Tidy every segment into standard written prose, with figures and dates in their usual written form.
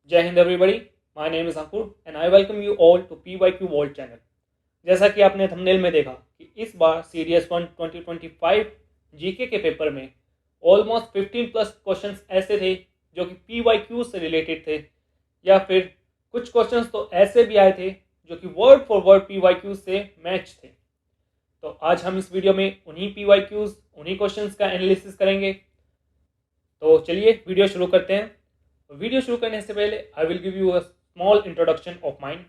जय हिंद everybody, my name is Ankur and I welcome you all to PYQ world channel. जैसा कि आपने थंबनेल में देखा कि इस बार सीरीज 1 2025 जीके के पेपर में ऑलमोस्ट 15 प्लस क्वेश्चंस ऐसे थे जो कि PYQ से रिलेटेड थे, या फिर कुछ क्वेश्चंस तो ऐसे भी आए थे जो कि वर्ड फॉर वर्ड PYQ से मैच थे। तो आज हम इस वीडियो में उन्हीं PYQs उन्हीं क्वेश्चंस का एनालिसिस करेंगे। तो चलिए वीडियो शुरू करते हैं। वीडियो शुरू करने से पहले I will give you a small introduction of mind.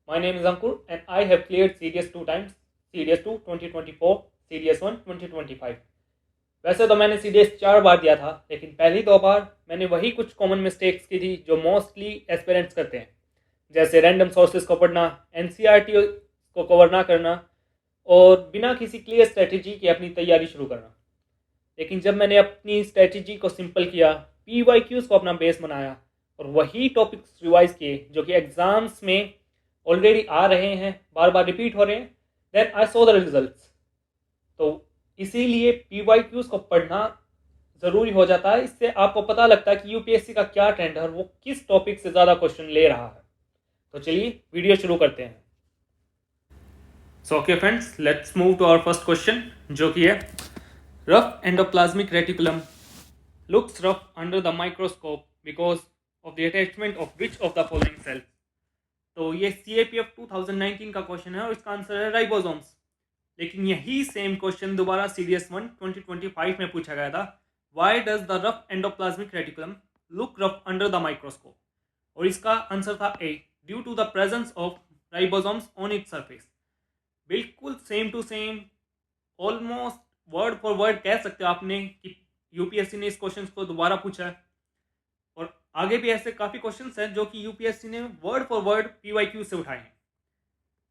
My name is Ankur and I have cleared series 2 times, series 2 2024, series 1 2025। वैसे तो मैंने सीरीज 4 बार दिया था, लेकिन पहली 2 बार मैंने वही कुछ कॉमन मिस्टेक्स की थी जो मोस्टली एस्पिरेंट्स करते हैं, जैसे रैंडम सोर्सेज को पढ़ना, NCERT को कवर ना करना और बिना किसी क्लियर स्ट्रेटजी की अपनी तैयारी शुरू करना। लेकिन जब मैंने अपनी स्ट्रेटजी को सिंपल किया, PYQs को अपना बेस बनाया और वही टॉपिक्स रिवाइज किए जो कि एग्जाम्स में ऑलरेडी आ रहे हैं, बार बार रिपीट हो रहे हैं, then I saw the results. तो इसीलिए PYQs को पढ़ना ज़रूरी हो जाता है। इससे आपको पता लगता है कि UPSC का क्या ट्रेंड है और वो किस टॉपिक से ज़्यादा क्वेश्चन ले रहा है। तो चलिए वीडियो शुरू करते हैं। So okay friends, let's move to our first question, जो कि है rough endoplasmic reticulum looks rough under the microscope because of the attachment of which of the following cells। तो ये CAPF 2019 का क्वेश्चन है और इसका आंसर है राइबोसोम्स। लेकिन यही सेम क्वेश्चन दोबारा सीरीज 1 2025 में पूछा गया था, why does the rough endoplasmic reticulum look rough under the microscope, और इसका आंसर था A, due to the presence of ribosomes on its surface. बिल्कुल same to same, almost word for word कह सकते हो आपने कि UPSC ने इस क्वेश्चन को दोबारा पूछा है। और आगे भी ऐसे काफ़ी क्वेश्चंस हैं जो कि UPSC ने वर्ड फॉर वर्ड PYQ से उठाए हैं।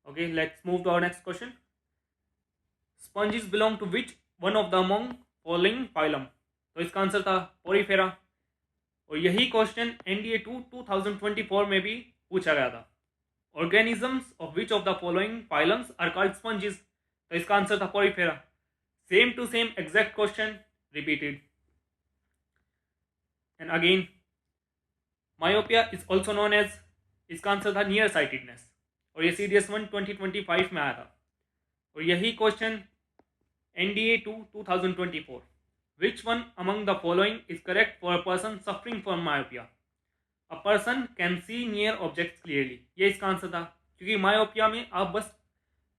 Okay, let's move to our next question. Sponges belong to which one of the among following phylum. तो इसका आंसर था पोरीफेरा, और यही क्वेश्चन NDA 2 2024 में भी पूछा गया था। Organisms of which of the following phylums are called sponges. तो इसका आंसर था Porifera. Same to same exact question repeated. And again, myopia is also known as, इसका आंसर था नियर साइटेडनेस, और ये सीरीज 1 2025 में आया था। और यही question NDA 2 2024, which one among the following is correct for a person suffering from myopia? A person can see near objects clearly, ये इसका आंसर था, क्योंकि मायोपिया में आप बस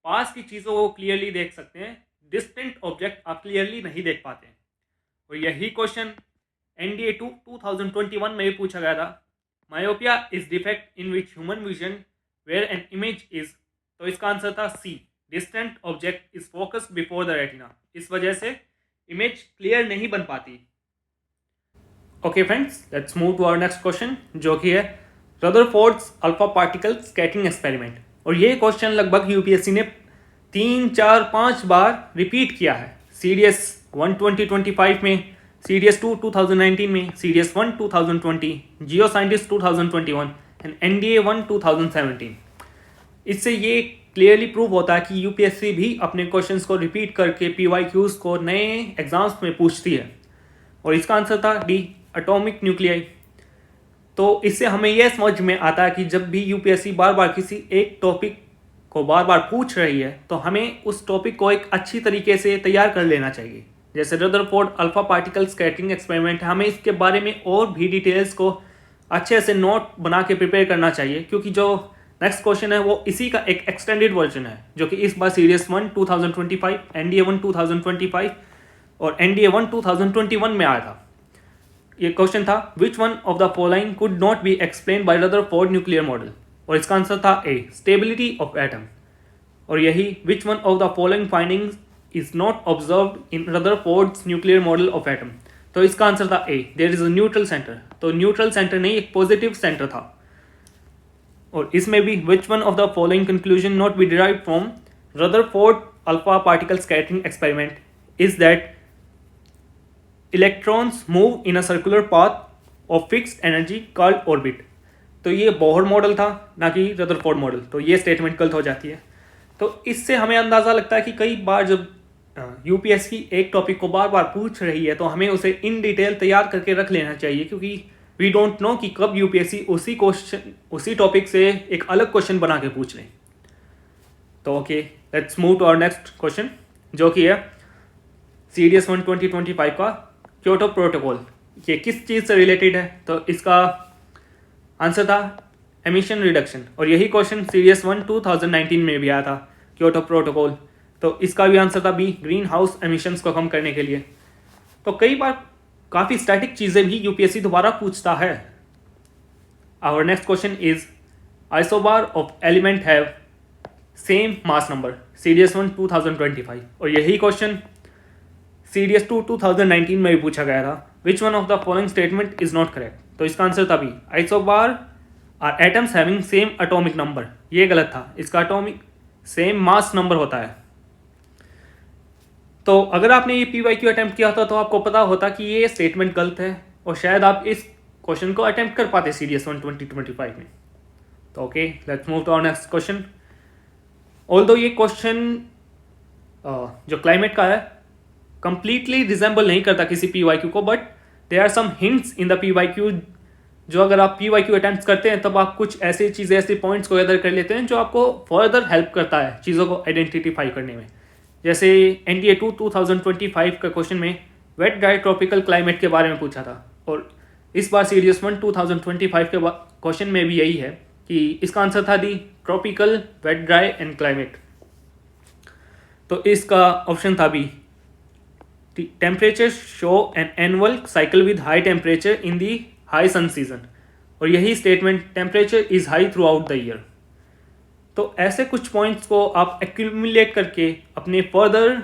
पास की चीज़ों को क्लियरली देख सकते हैं, डिस्टेंट ऑब्जेक्ट आप क्लियरली नहीं देख पाते हैं। और यही क्वेश्चन NDA 2 2021 में भी पूछा गया था, myopia is defect in which human vision where an image is. तो इसका आंसर था C, distant object is focused before the retina, इस वजह से इमेज क्लियर नहीं बन पाती। Okay friends, let's move to our next question, जो कि है Rutherford's alpha particle scattering experiment. और ये क्वेश्चन लगभग UPSC ने 3, 4, 5 बार रिपीट किया है। सीरीज 1 2025 में, सीरीज 2 2019 में, series 1 2020, Jio scientist 2021 and NDA 1 2017। इससे ये क्लियरली प्रूव होता है कि UPSC भी अपने क्वेश्चंस को रिपीट करके PYQs को नए एग्जाम्स में पूछती है। और इसका आंसर था डी, एटॉमिक न्यूक्लियाई। तो इससे हमें यह समझ में आता है कि जब भी UPSC बार बार किसी एक टॉपिक को बार बार पूछ रही है तो हमें उस टॉपिक को एक अच्छी तरीके से तैयार कर लेना चाहिए। जैसे Rutherford alpha particle scattering experiment है, हमें इसके बारे में और भी डिटेल्स को अच्छे से नोट बना के प्रिपेयर करना चाहिए, क्योंकि जो नेक्स्ट क्वेश्चन है वो इसी का एक एक्सटेंडेड वर्जन है, जो कि इस बार सीरीज 1 2025, NDA 1 2025 और NDA 1 2021 में आया था। ये क्वेश्चन था, which one of the following could not be explain by Rutherford nuclear model, और इसका आंसर था ए, स्टेबिलिटी ऑफ एटम। और यही which one of the following findings is not observed in Rutherford's nuclear model of atom. तो इसका answer था A, there is a neutral centre. तो neutral centre नहीं, एक पॉजिटिव सेंटर था। और इसमें भी which one of the following conclusion not be derived from Rutherford alpha particle scattering experiment is that electrons move in a circular path of fixed energy called orbit. तो ये Bohr model था, ना कि Rutherford model. तो ये statement गलत हो जाती है। तो इससे हमें अंदाज़ा लगता है कि कई बार जब UPSC एक टॉपिक को बार बार पूछ रही है तो हमें उसे इन डिटेल तैयार करके रख लेना चाहिए, क्योंकि वी डोंट नो कि कब यूपीएससी उसी टॉपिक से एक अलग क्वेश्चन बना के पूछ लें। तो okay, let's move to our next question, जो कि है सीडीएस 1 2025 का क्योटो प्रोटोकॉल। ये किस चीज़ से रिलेटेड है? तो इसका आंसर था एमिशन रिडक्शन, और यही क्वेश्चन सीडीएस 1 2019 में भी आया था, क्योटो प्रोटोकॉल। तो इसका भी आंसर था बी, ग्रीन हाउस एमिशंस को कम करने के लिए। तो कई बार काफ़ी स्टैटिक चीज़ें भी यूपीएससी दोबारा पूछता है। Our next question is isobar of element have same mass number, CDS 1 2025, और यही क्वेश्चन सीडीएस 2 2019 में भी पूछा गया था। Which one of the following statement is not correct? तो इसका आंसर था B, isobar are atoms having same atomic number. ये गलत था, इसका एटॉमिक सेम मास नंबर होता है। तो अगर आपने ये पीवाईक्यू अटेम्प्ट किया होता तो आपको पता होता कि ये स्टेटमेंट गलत है, और शायद आप इस क्वेश्चन को अटेम्प्ट कर पाते सीडीएस 1 2025 में। तो okay, let's move to our next question. Although ये क्वेश्चन जो क्लाइमेट का है कंप्लीटली रिजेंबल नहीं करता किसी पीवाईक्यू को, but there are some hints in the PYQ, जो अगर आप पीवाईक्यू अटेम्प्ट करते हैं तब आप कुछ ऐसी चीज़ें, ऐसे पॉइंट्स को गैदर कर लेते हैं जो आपको फर्दर हेल्प करता है चीज़ों को आइडेंटिफाई करने में। जैसे एनडीए 2 2025 का क्वेश्चन में वेट ड्राई ट्रॉपिकल क्लाइमेट के बारे में पूछा था, और इस बार सीडीएस 1 2025 के क्वेश्चन में भी यही है कि इसका आंसर था D, tropical wet dry and climate. तो इसका ऑप्शन था B, temperature show an annual cycle with high temperature in the high sun season, और यही statement temperature is high throughout the year. तो ऐसे कुछ पॉइंट्स को आप एक्यूमुलेट करके अपने फर्दर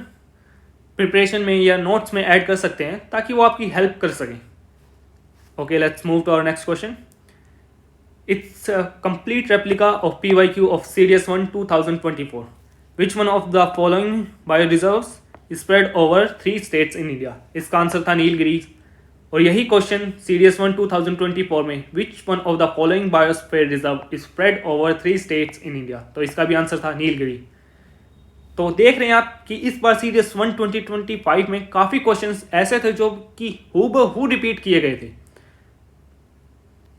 प्रिपरेशन में या नोट्स में ऐड कर सकते हैं ताकि वो आपकी हेल्प कर सकें। Okay, let's move to our next question. It's a complete replica of PYQ of CDS 1 2024। Which one of the following bio reserves spread over 3 states in India? इसका आंसर था नीलगिरी, और यही क्वेश्चन सीडीएस 1 2024 में which one of the following biosphere reserve spread over 3 states in India? तो इसका भी answer था नीलगिरी। तो देख रहे हैं आप कि इस बार सीडीएस 1 2025 में काफ़ी क्वेश्चंस ऐसे थे जो कि हूबहू रिपीट किए गए थे।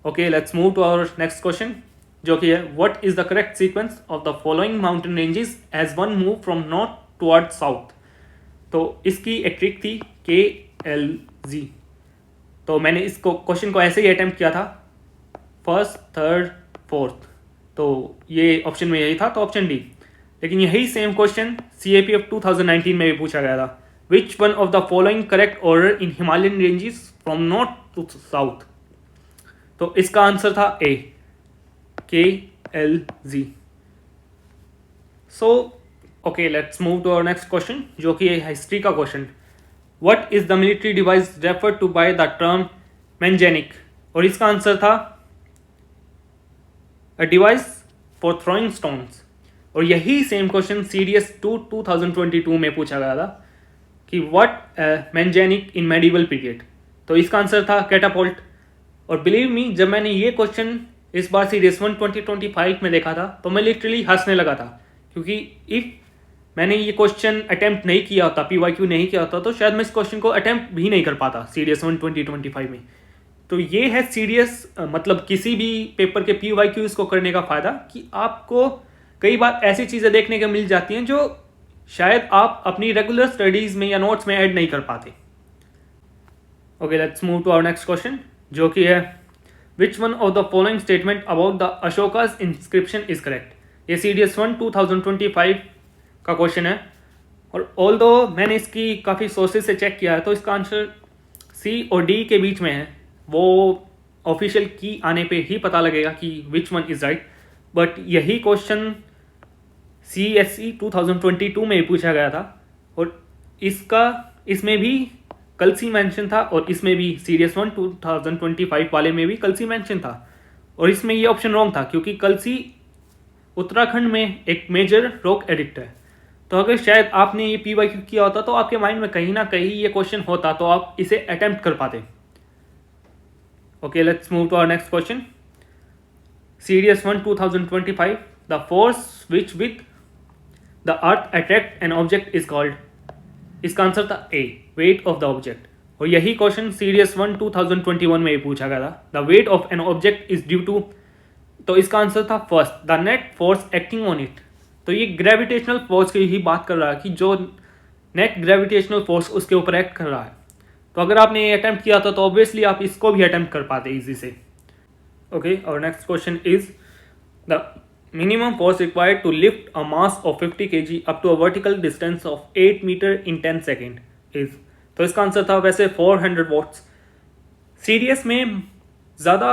Okay, let's move to our next question, जो कि है what is the correct sequence of the following mountain ranges as one move from north toward south? तो इसकी एक ट्रिक थी KLZ। तो मैंने इसको क्वेश्चन को ऐसे ही अटेम्प्ट किया था, फर्स्ट, थर्ड, फोर्थ। तो ये ऑप्शन में यही था, तो ऑप्शन डी। लेकिन यही सेम क्वेश्चन CAPF 2019 में भी पूछा गया था, which one of the following correct order in Himalayan ranges from north to south? तो इसका आंसर था A, KLZ। So okay, let's move to our next question, जो कि है हिस्ट्री का question. What is the military device referred to by the term manganic? और इसका answer था a device for throwing stones, और यही सेम क्वेश्चन CDS 2 2022 में पूछा गया था कि what manganic in medieval period? तो इसका आंसर था catapult। और बिलीव मी, जब मैंने ये क्वेश्चन इस बार सीडीएस 1 2025 में देखा था तो मैं लिटरली हंसने लगा था, क्योंकि इफ मैंने ये क्वेश्चन अटेम्प्ट नहीं किया होता, पीवाईक्यू नहीं किया होता, तो शायद मैं इस क्वेश्चन को अटेम्प्ट भी नहीं कर पाता सीडीएस 1 2025 में। तो ये है सीडीएस, मतलब किसी भी पेपर के पीवाईक्यूज को करने का फ़ायदा कि आपको कई बार ऐसी चीज़ें देखने को मिल जाती हैं जो शायद आप अपनी रेगुलर स्टडीज़ में या नोट्स में ऐड नहीं कर पाते। Okay, let's move to our next question, जो कि है which one of the following statement about the Ashoka's inscription is correct? ये सीडीएस 1 2025 का क्वेश्चन है, और ऑल्दो मैंने इसकी काफ़ी सोर्सेज से चेक किया है तो इसका आंसर C और D के बीच में है। वो ऑफिशियल की आने पे ही पता लगेगा कि which one is right, but यही क्वेश्चन CSE 2022 में पूछा गया था, और इसमें भी कलसी मेंशन था, और इसमें भी सीडीएस 1 2025 वाले में भी कलसी मेंशन था, और इसमें ये ऑप्शन रॉन्ग था क्योंकि कलसी उत्तराखंड में एक मेजर रॉक एडिक्ट है। तो अगर शायद आपने ये पीवाईक्यू किया होता तो आपके माइंड में कहीं ना कहीं ये क्वेश्चन होता, तो आप इसे अटेम्प्ट कर पाते। Okay, let's move to our next question. CDS 1 2025, the force which with the earth attract an object is called? इसका आंसर था A, weight of the object, और यही क्वेश्चन सीरीज 1 2021 में भी पूछा गया था। The weight of an object is due to, तो इसका आंसर था first, the net force acting on it. तो ये ग्रेविटेशनल फोर्स की ही बात कर रहा है कि जो नेट ग्रेविटेशनल फोर्स उसके ऊपर एक्ट कर रहा है। तो अगर आपने ये अटैम्प्ट किया था तो ऑब्वियसली आप इसको भी अटैम्प्ट कर पाते इजी से। ओके, और next question is the minimum force required to lift a mass of 50 kg up to a vertical distance of 8 metre in 10 second is. तो इसका आंसर था वैसे 400 वॉट्स। सीडीएस में ज़्यादा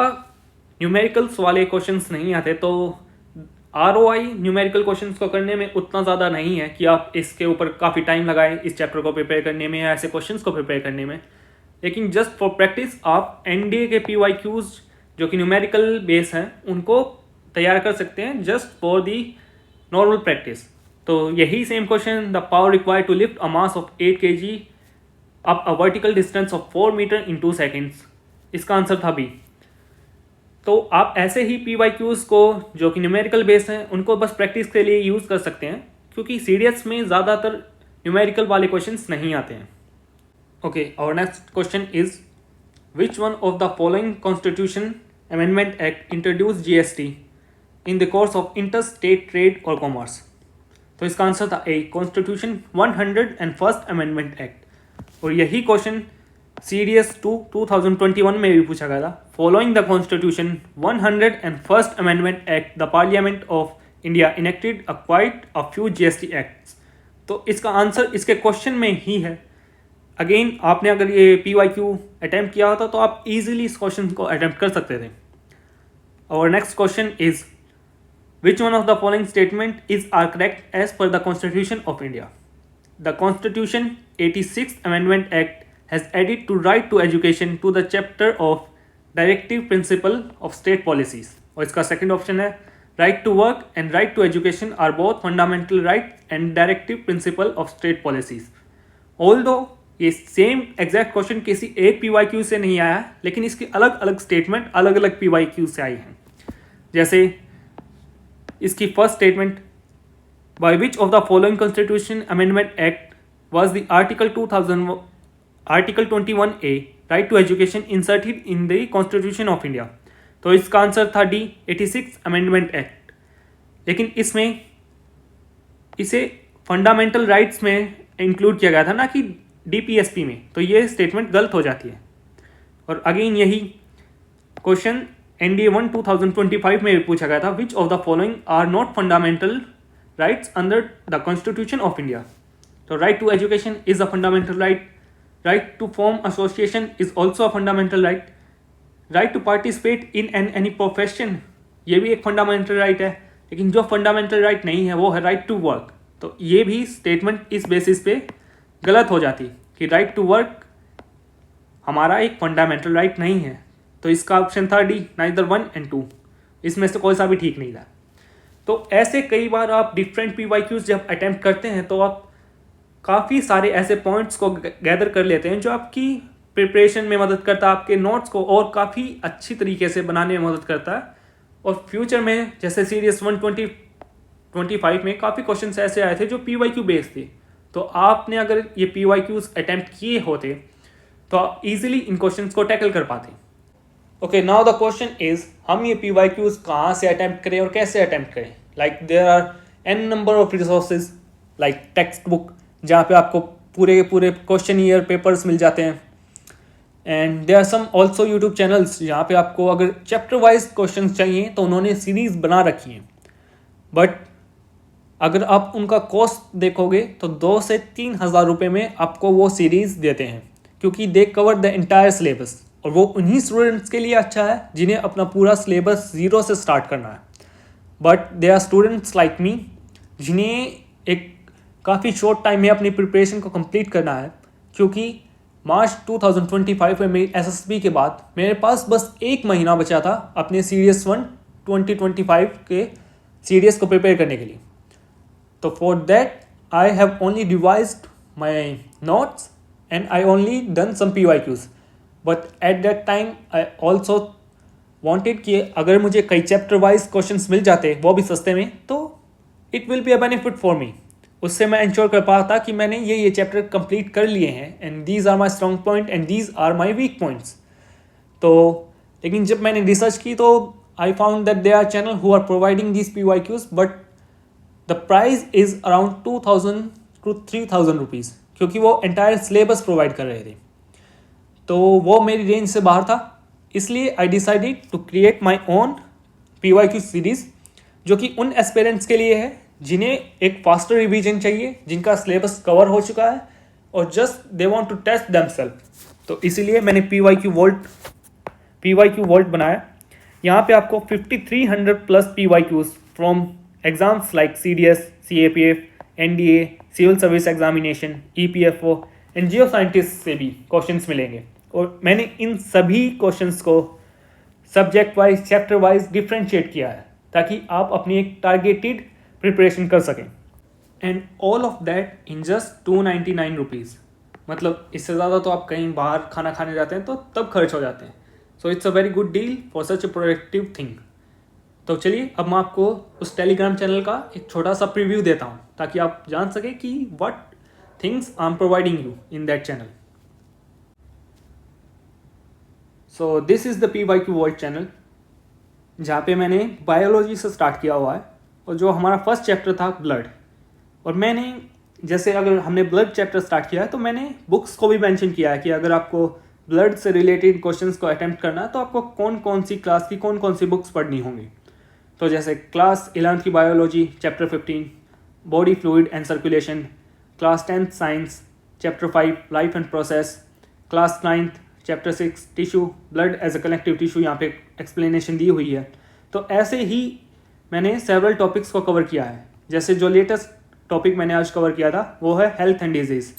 न्यूमेरिकल्स वाले क्वेश्चंस नहीं आते, तो ROI न्यूमेरिकल क्वेश्चंस को करने में उतना ज़्यादा नहीं है कि आप इसके ऊपर काफ़ी टाइम लगाएं इस चैप्टर को प्रिपेयर करने में या ऐसे क्वेश्चंस को प्रिपेयर करने में। लेकिन जस्ट फॉर प्रैक्टिस आप NDA के PYQs जो कि न्यूमेरिकल बेस हैं उनको तैयार कर सकते हैं just for the normal practice. तो यही same question, the power required to lift a mass of 8 kg up a vertical distance of 4 metre in 2 seconds, इसका आंसर था बी। तो आप ऐसे ही PYQs को जो कि न्यूमेरिकल बेस हैं उनको बस प्रैक्टिस के लिए यूज़ कर सकते हैं, क्योंकि सीडीएस में ज़्यादातर न्यूमेरिकल वाले क्वेश्चंस नहीं आते हैं। ओके, और next question is which one of the following constitution amendment act introduce GST in the course of inter state trade और कॉमर्स। तो इसका आंसर था ए, कॉन्स्टिट्यूशन 101st अमेंडमेंट एक्ट। और यही क्वेश्चन सीडीएस 2 2021 में भी पूछा गया था। Following the constitution 101st amendment act the parliament of India enacted a quite a few GST acts. तो इसका आंसर इसके क्वेश्चन में ही है। अगेन आपने अगर ये PYQ अटैम्प्ट किया होता तो आप इजीली इस क्वेश्चन को अटैम्प्ट कर सकते थे। और next question is which one of the following statement is are correct as per the constitution of India. The constitution 86th amendment act has added to right to education to the chapter of directive principle of state policies। और इसका second option है right to work and right to education are both fundamental rights and directive principle of state policies। Although ये same exact question किसी एक PYQ से नहीं आया, लेकिन इसकी अलग अलग स्टेटमेंट अलग अलग PYQ से आई हैं। जैसे इसकी first statement, by which of the following constitution amendment act was the article 21A right to education inserted in the constitution of India. तो इसका आंसर था डी, 86 अमेंडमेंट एक्ट। लेकिन इसमें इसे फंडामेंटल राइट्स में इंक्लूड किया गया था ना कि DPSP में, तो ये स्टेटमेंट गलत हो जाती है। और अगेन यही क्वेश्चन NDA 1 2025 में भी पूछा गया था, which of the following are not fundamental rights under the constitution of India. तो right to education is a fundamental right, right to form association is also a fundamental right to participate in any profession ये भी एक fundamental right है। लेकिन जो fundamental right नहीं है वो है राइट टू वर्क। तो ये भी स्टेटमेंट इस बेसिस पे गलत हो जाती कि राइट टू वर्क हमारा एक फंडामेंटल राइट नहीं है। तो इसका ऑप्शन था डी, नाइदर 1 and 2, इसमें से कोई सा भी ठीक नहीं था। तो ऐसे कई बार आप डिफरेंट PYQs जब अटैम्प्ट करते हैं तो आप काफ़ी सारे ऐसे पॉइंट्स को गैदर कर लेते हैं जो आपकी प्रिपरेशन में मदद करता है, आपके नोट्स को और काफ़ी अच्छी तरीके से बनाने में मदद करता है। और फ्यूचर में जैसे सीरीज 125 में काफ़ी क्वेश्चंस ऐसे आए थे जो PYQ बेस्ड थे, तो आपने अगर ये PYQs अटैम्प्ट किए होते तो आप इजीली इन क्वेश्चंस को टैकल कर पाते। Okay, now the question is हम ये PYQs कहाँ से अटैम्प्ट करें और कैसे अटैम्प्ट करें। Like there are n number of resources like text book जहाँ पे आपको पूरे के पूरे क्वेश्चन ईयर पेपर्स मिल जाते हैं, and there are some also YouTube channels जहाँ पे आपको अगर चैप्टर वाइज क्वेश्चन चाहिए तो उन्होंने सीरीज़ बना रखी है। बट अगर आप उनका कॉस्ट देखोगे तो 2 से 3 हज़ार रुपये में आपको वो सीरीज़ देते हैं, क्योंकि दे कवर द एंटायर सिलेबस। और वो उन्हीं स्टूडेंट्स के लिए अच्छा है जिन्हें अपना पूरा सिलेबस ज़ीरो से स्टार्ट करना है। But they are students like me जिन्हें एक काफ़ी शॉर्ट टाइम में अपनी प्रिपरेशन को कंप्लीट करना है, क्योंकि मार्च 2025 में मेरी SSB के बाद मेरे पास बस 1 महीना बचा था अपने सीरीज 1 2025 के सीरीज को प्रिपेयर करने के लिए। तो for that I have only revised my notes and I only done some PYQs। But at that time I also wanted कि अगर मुझे कई चैप्टर वाइज क्वेश्चंस मिल जाते वो भी सस्ते में, तो it will be a benefit for me. उससे मैं इंश्योर कर पाता कि मैंने ये चैप्टर कंप्लीट कर लिए हैं and these are my strong point and these are my weak points. तो लेकिन जब मैंने रिसर्च की तो I found that they are channel who are providing these PYQs, but the price is around 2000 to 3000 rupees, क्योंकि वो entire syllabus provide कर रहे थे। तो वो मेरी रेंज से बाहर था, इसलिए I decided to create my own PYQ series, जो कि उन एस्पिरेंट्स के लिए है जिन्हें एक फास्टर रिवीजन चाहिए, जिनका सिलेबस कवर हो चुका है और just they want to test themselves. तो इसीलिए मैंने PYQ वोल्ट बनाया। यहाँ पे आपको 5300 plus PYQs from exams like CDS, CAPF, NDA, civil service examination, EPFO and geo scientist से भी क्वेश्चंस मिलेंगे। और मैंने इन सभी क्वेश्चंस को subject wise, chapter wise differentiate किया है ताकि आप अपनी एक टारगेटेड प्रिपरेशन कर सकें। And all of that in just 299 rupees. मतलब इससे ज़्यादा तो आप कहीं बाहर खाना खाने जाते हैं तो तब खर्च हो जाते हैं। So it's a very good deal for such a productive thing. तो चलिए अब मैं आपको उस टेलीग्राम चैनल का एक छोटा सा प्रीव्यू देता हूँ ताकि आप जान सकें कि what things I am providing you in that channel. So this is the PYQ world channel, जहाँ पे मैंने बायोलॉजी से स्टार्ट किया हुआ है और जो हमारा फर्स्ट चैप्टर था ब्लड। और मैंने जैसे अगर हमने ब्लड चैप्टर स्टार्ट किया है तो मैंने बुक्स को भी मेंशन किया है कि अगर आपको ब्लड से रिलेटेड क्वेश्चंस को अटेम्प्ट करना है तो आपको कौन कौन सी क्लास की कौन कौन सी बुक्स पढ़नी होंगी। तो जैसे क्लास 11th की biology chapter 15 body fluid and circulation, class 10th science chapter 5 life and process, class 9th chapter 6 tissue blood as a collective tissue, यहाँ पे एक्सप्लेनेशन दी हुई है। तो ऐसे ही मैंने सेवरल टॉपिक्स को कवर किया है। जैसे जो लेटेस्ट टॉपिक मैंने आज कवर किया था वो है हेल्थ एंड डिजीज़,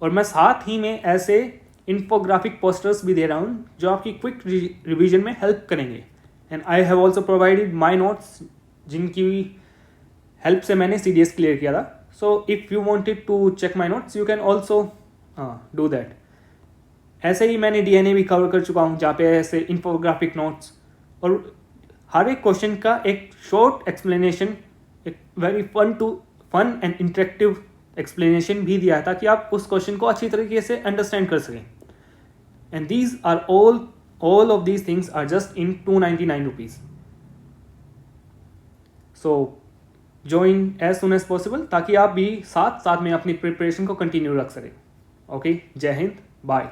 और मैं साथ ही में ऐसे इन्फोग्राफिक पोस्टर्स भी दे रहा हूँ जो आपकी क्विक रिवीजन में हेल्प करेंगे। And I have also provided my notes जिनकी हेल्प से मैंने CDS क्लियर किया था। So if you wanted to check my notes you can also do that. ऐसे ही मैंने DNA भी कवर कर चुका हूँ जहाँ पे ऐसे इन्फोग्राफिक नोट्स और हर एक क्वेश्चन का एक शॉर्ट एक्सप्लेनेशन, एक very fun and interactive explanation भी दिया है ताकि आप उस क्वेश्चन को अच्छी तरीके से अंडरस्टैंड कर सकें। And these are all of these things are just in 299 rupees. So join as soon as possible ताकि आप भी साथ में अपनी प्रिपरेशन को कंटिन्यू रख सकें। ओके, जय हिंद, बाय।